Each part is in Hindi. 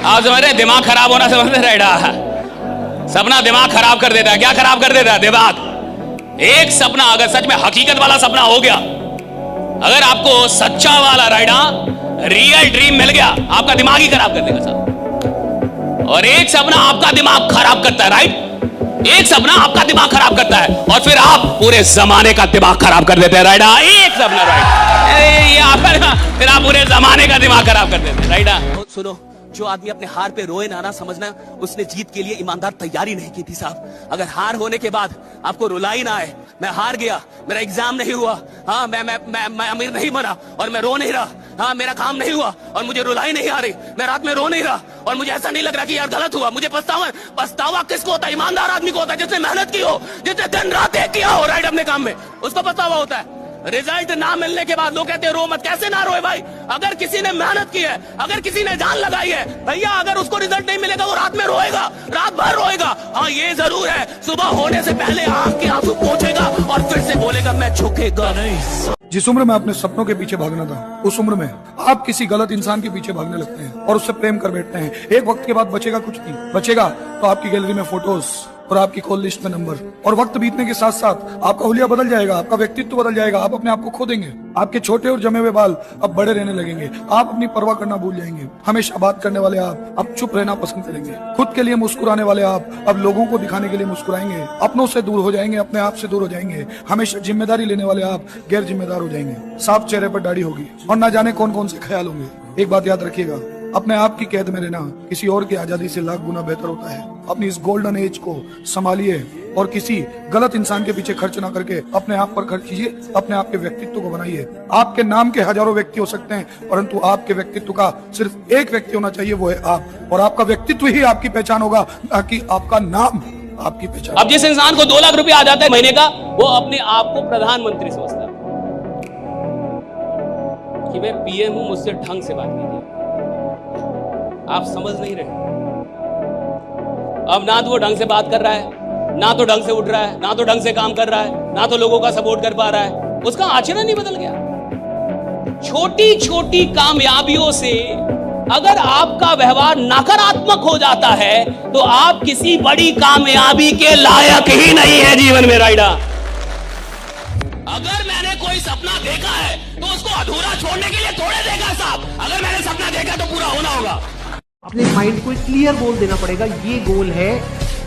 आप समझ रहे दिमाग खराब होना समझ रहे राइडा। सपना दिमाग खराब कर देता है। क्या खराब कर देता है? दिमाग। एक सपना अगर सच में हकीकत वाला सपना हो गया, अगर आपको सच्चा वाला राइडा रियल ड्रीम मिल गया, आपका दिमाग ही खराब कर देगा साहब। और एक सपना आपका दिमाग खराब करता है, राइट। एक सपना आपका दिमाग खराब करता है और फिर आप पूरे जमाने का दिमाग खराब कर देते हैं, राइडा। एक सपना, राइट। ये आपका, फिर आप पूरे जमाने का दिमाग खराब कर देते हैं, राइडा। सुनो, जो आदमी अपने हार पे रोए ना समझना उसने जीत के लिए ईमानदार तैयारी नहीं की थी साहब। अगर हार होने के बाद आपको रुलाई ना आए, मैं हार गया, मेरा एग्जाम नहीं हुआ, हाँ मैं अमीर नहीं बना और मैं रो नहीं रहा, हाँ मेरा काम नहीं हुआ और मुझे रुलाई नहीं आ रही, मैं रात में रो नहीं रहा और मुझे ऐसा नहीं लग रहा कि यार गलत हुआ, मुझे पछतावा किसको होता है? ईमानदार आदमी को होता है, जिसने मेहनत की हो, जिसने दिन रात एक किया हो, राइट, अपने काम में, उसको पछतावा होता है। रिजल्ट ना मिलने के बाद लोग कहते हैं रो मत। कैसे ना रोए भाई? अगर किसी ने मेहनत की है, अगर किसी ने जान लगाई है भैया, अगर उसको रिजल्ट नहीं मिलेगा वो रात में रोएगा, रात भर रोएगा। हाँ ये जरूर है, सुबह होने से पहले आंख के आंसू पोंछेगा और फिर से बोलेगा मैं झुकेगा नहीं। जिस उम्र में अपने सपनों के पीछे भागना था, उस उम्र में आप किसी गलत इंसान के पीछे भागने लगते हैं और उससे प्रेम कर बैठते हैं। एक वक्त के बाद बचेगा कुछ नहीं, बचेगा तो आपकी गैलरी में फोटोज और आपकी कॉल लिस्ट में नंबर। और वक्त बीतने के साथ साथ आपका हुलिया बदल जाएगा, आपका व्यक्तित्व बदल जाएगा, आप अपने आप को खो देंगे। आपके छोटे और जमे हुए बाल अब बड़े रहने लगेंगे, आप अपनी परवाह करना भूल जाएंगे। हमेशा बात करने वाले आप अब चुप रहना पसंद करेंगे। खुद के लिए मुस्कुराने वाले आप अब लोगों को दिखाने के लिए मुस्कुराएंगे। अपनों से दूर हो जाएंगे, अपने आप से दूर हो जाएंगे। हमेशा जिम्मेदारी लेने वाले आप गैर जिम्मेदार हो जाएंगे। साफ चेहरे पर दाढ़ी होगी और न जाने कौन कौन से ख्याल होंगे। एक बात याद रखिएगा, अपने आप की कैद में रहना किसी और की आजादी से लाख गुना बेहतर होता है। अपनी इस गोल्डन एज को संभालिए और किसी गलत इंसान के पीछे खर्च ना करके अपने आप पर खर्च कीजिए, अपने आप के व्यक्तित्व को बनाइए। आपके नाम के हजारों व्यक्ति हो सकते हैं, परंतु आपके व्यक्तित्व का सिर्फ एक व्यक्ति होना चाहिए, वो है आप। और आपका व्यक्तित्व ही आपकी पहचान होगा, ताकि आपका नाम आपकी पहचान। अब जिस इंसान को 2 लाख रुपया आ जाता है महीने का, वो अपने आप को प्रधानमंत्री समझता है कि मैं पीएम हूं, मुझसे ढंग से बात कीजिए। आप समझ नहीं रहे। अब ना तो वो ढंग से बात कर रहा है, ना तो ढंग से उठ रहा है, ना तो ढंग से काम कर रहा है, ना तो लोगों का सपोर्ट कर पा रहा है। उसका आचरण ही बदल गया। छोटी छोटी कामयाबियों से अगर आपका व्यवहार नकारात्मक हो जाता है तो आप किसी बड़ी कामयाबी के लायक ही नहीं है जीवन में, राइडा। अगर मैंने कोई सपना देखा है तो उसको अधूरा छोड़ने के लिए थोड़े देखा साहब। अगर मैंने सपना देखा तो पूरा होना होगा। अपने माइंड को क्लियर गोल देना पड़ेगा, ये गोल है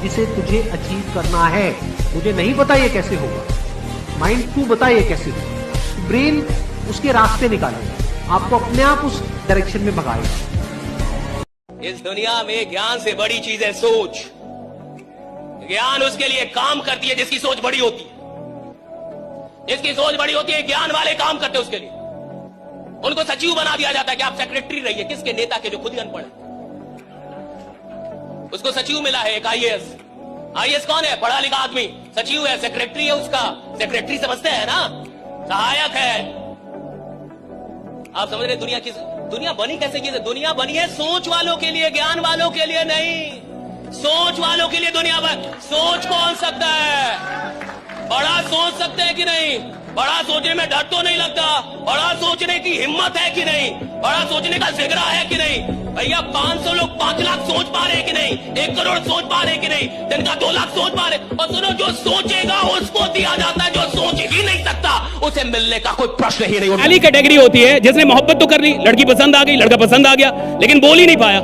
जिसे तुझे अचीव करना है। मुझे नहीं पता ये कैसे होगा, माइंड तू बता ये कैसे होगा। ब्रेन उसके रास्ते निकालेगा, आपको अपने आप उस डायरेक्शन में भगाएगा। इस दुनिया में ज्ञान से बड़ी चीज है सोच। ज्ञान उसके लिए काम करती है जिसकी सोच बड़ी होती है। जिसकी सोच बड़ी होती है, ज्ञान वाले काम करते हैं उसके लिए। उनको सचिव बना दिया जाता है कि आप सेक्रेटरी रहिए। किसके? नेता के, जो खुद ही अनपढ़ है। उसको सचिव मिला है एक आईएएस। आईएएस कौन है? पढ़ा लिखा आदमी। सचिव है, सेक्रेटरी है उसका। सेक्रेटरी समझते हैं ना, सहायक है। आप समझ रहे दुनिया बनी कैसे की? दुनिया बनी है सोच वालों के लिए, ज्ञान वालों के लिए नहीं। सोच वालों के लिए दुनिया बनी। सोच कौन सकता है? बड़ा सोच सकते हैं कि नहीं? बड़ा सोचने में डर तो नहीं लगता? बड़ा सोचने की हिम्मत है कि नहीं? बड़ा सोचने का जिगरा है कि नहीं? भैया 500 लोग 5 लाख सोच पा रहे कि नहीं? 1 करोड़ सोच पा रहे कि नहीं? दिन का 2 लाख सोच पा रहे। और सुनो, जो सोचेगा उसको दिया जाता है, जो सोच ही नहीं सकता उसे मिलने का कोई प्रश्न ही नहीं। पहली कैटेगरी होती है जिसने मोहब्बत तो कर ली, लड़की पसंद आ गई, लड़का पसंद आ गया, लेकिन बोल ही नहीं पाया।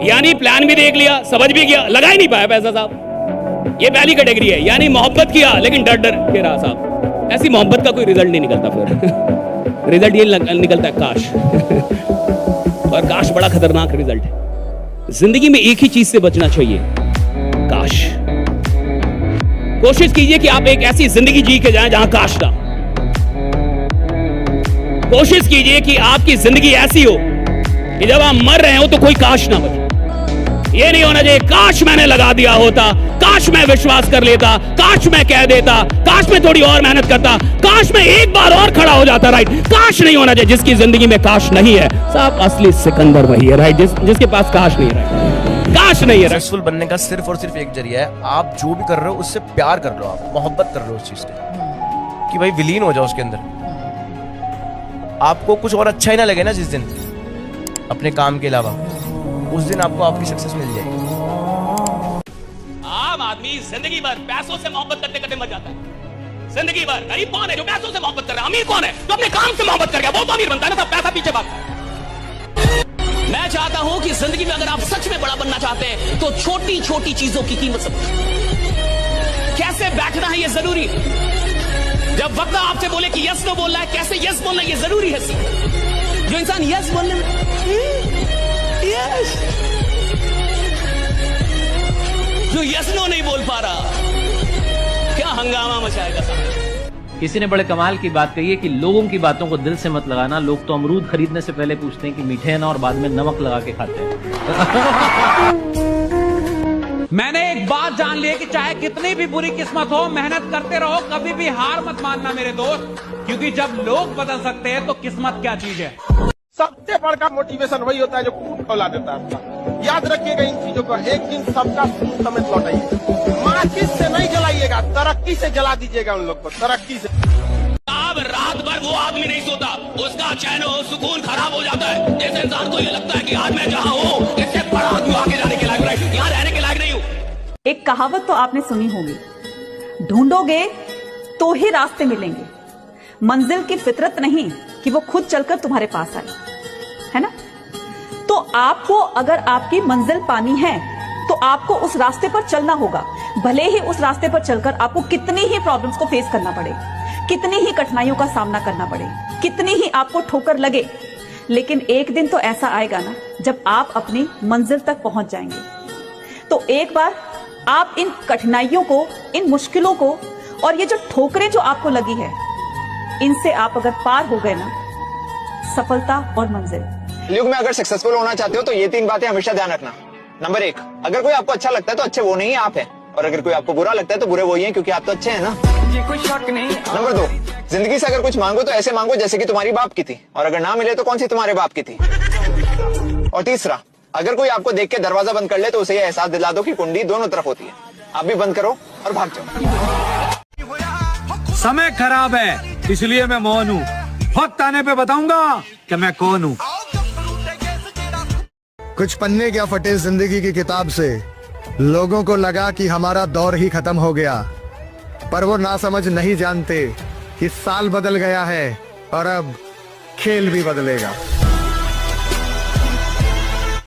यानी प्लान भी देख लिया, समझ भी गया, लगा ही नहीं पाया पैसा साहब। ये पहली कैटेगरी है। यानी मोहब्बत किया लेकिन डर डर के रहा साहब। ऐसी मोहब्बत का कोई रिजल्ट नहीं निकलता। फिर रिजल्ट ये निकलता है काश। और काश बड़ा खतरनाक रिजल्ट है। जिंदगी में एक ही चीज से बचना चाहिए, काश। कोशिश कीजिए कि आप एक ऐसी जिंदगी जी के जाएं जहां काश ना। कोशिश कीजिए कि आपकी जिंदगी ऐसी हो कि जब आप मर रहे हो तो कोई काश ना बचे। ये नहीं होना चाहिए काश मैंने लगा दिया होता, काश मैं विश्वास कर लेता, काश मैं कह देता, काश मैं थोड़ी और मेहनत करता, काश मैं एक बार और खड़ा हो जाता, राइट। काश नहीं होना चाहिए। जिसकी जिंदगी में काश नहीं है साहब, असली सिकंदर वही है, राइट। जिसके पास काश नहीं है, काश नहीं है। सक्सेसफुल बनने का सिर्फ और सिर्फ एक जरिया है, आप जो भी कर रहे हो उससे प्यार कर लो, आप मोहब्बत कर रहे हो उस चीज से, कि भाई विलीन हो जाओ उसके अंदर। आपको कुछ और अच्छा ही ना लगे ना जिस दिन, अपने काम के अलावा, उस दिन आपको आपकी सक्सेस मिल जाएगी। आम आदमी जिंदगी भर पैसों से मोहब्बत करते करते मर जाता है। जिंदगी भर गरीब कौन है जो पैसों से मोहब्बत कर रहा है? अमीर कौन है जो अपने काम से मोहब्बत कर गया? वो तो अमीर बनता है ना, सब पैसा पीछे भागता है। मैं चाहता हूं कि जिंदगी में अगर आप सच में बड़ा बनना चाहते हैं तो छोटी छोटी चीजों की कीमत समझिए। कैसे बैठना है ये जरूरी है। जब वक्त आपसे बोले कि यस नो बोलना है, कैसे यस बोलना ये जरूरी है सीखना। जो इंसान यस बोलने में यस, जो यस नो नहीं बोल पा रहा, क्या हंगामा मचाएगा सामने। किसी ने बड़े कमाल की बात कही है कि लोगों की बातों को दिल से मत लगाना। लोग तो अमरूद खरीदने से पहले पूछते हैं कि मीठे हैं ना, और बाद में नमक लगा के खाते हैं। मैंने एक बात जान ली है कि चाहे कितनी भी बुरी किस्मत हो, मेहनत करते रहो, कभी भी हार मत मानना मेरे दोस्त, क्योंकि जब लोग बदल सकते हैं तो किस्मत क्या चीज है। सबसे बड़ा मोटिवेशन वही होता है जो खून खौला देता है। याद रखिएगा इन चीजों को। एक दिन सबका खून समेत लौटाइएगा। माचिस से नहीं जलाइएगा, तरक्की से जला दीजिएगा उन लोग को, तरक्की से। अब रात भर वो आदमी नहीं सोता, उसका चैन और सुकून खराब हो जाता है। इस इंसान को ये लगता है कि आज मैं जहाँ हूँ इससे बड़ा आदमी आगे जाने के लायक नहीं, यहाँ रहने के लायक नहीं हूँ। एक कहावत तो आपने सुनी होगी, ढूंढोगे तो ही रास्ते मिलेंगे, मंजिल की फितरत नहीं कि वो खुद चलकर तुम्हारे पास आए, है ना। तो आपको अगर आपकी मंजिल पानी है तो आपको उस रास्ते पर चलना होगा। भले ही उस रास्ते पर चलकर आपको कितनी ही प्रॉब्लम्स को फेस करना पड़े, कितनी ही कठिनाइयों का सामना करना पड़े, कितनी ही आपको ठोकर लगे, लेकिन एक दिन तो ऐसा आएगा ना जब आप अपनी मंजिल तक पहुंच जाएंगे। तो एक बार आप इन कठिनाइयों को, इन मुश्किलों को, और ये जो ठोकरें जो आपको लगी है, इनसे आप अगर पार हो गए ना, सफलता और मंजिल। युग में अगर सक्सेसफुल होना चाहते हो तो ये 3 बातें हमेशा ध्यान रखना। नंबर 1, अगर कोई आपको अच्छा लगता है तो अच्छे वो नहीं आप है, और अगर कोई आपको बुरा लगता है तो बुरे वही हैं, क्योंकि आप तो अच्छे हैं ना। ये कोई शक नहीं। नंबर 2, जिंदगी से अगर कुछ मांगो तो ऐसे मांगो जैसे कि तुम्हारी बाप की थी, और अगर ना मिले तो कौन सी तुम्हारे बाप की थी। और तीसरा, अगर कोई आपको देख के दरवाजा बंद कर ले तो उसे ये एहसास दिला दो कि कुंडी दोनों तरफ होती है। आप भी बंद करो और भाग जाओ। समय खराब है इसलिए मैं मौन हूँ, वक्त आने पे बताऊंगा कि मैं कौन हूँ। कुछ पन्ने क्या फटे जिंदगी की किताब से, लोगों को लगा कि हमारा दौर ही खत्म हो गया, पर वो नासमझ नहीं जानते कि साल बदल गया है और अब खेल भी बदलेगा।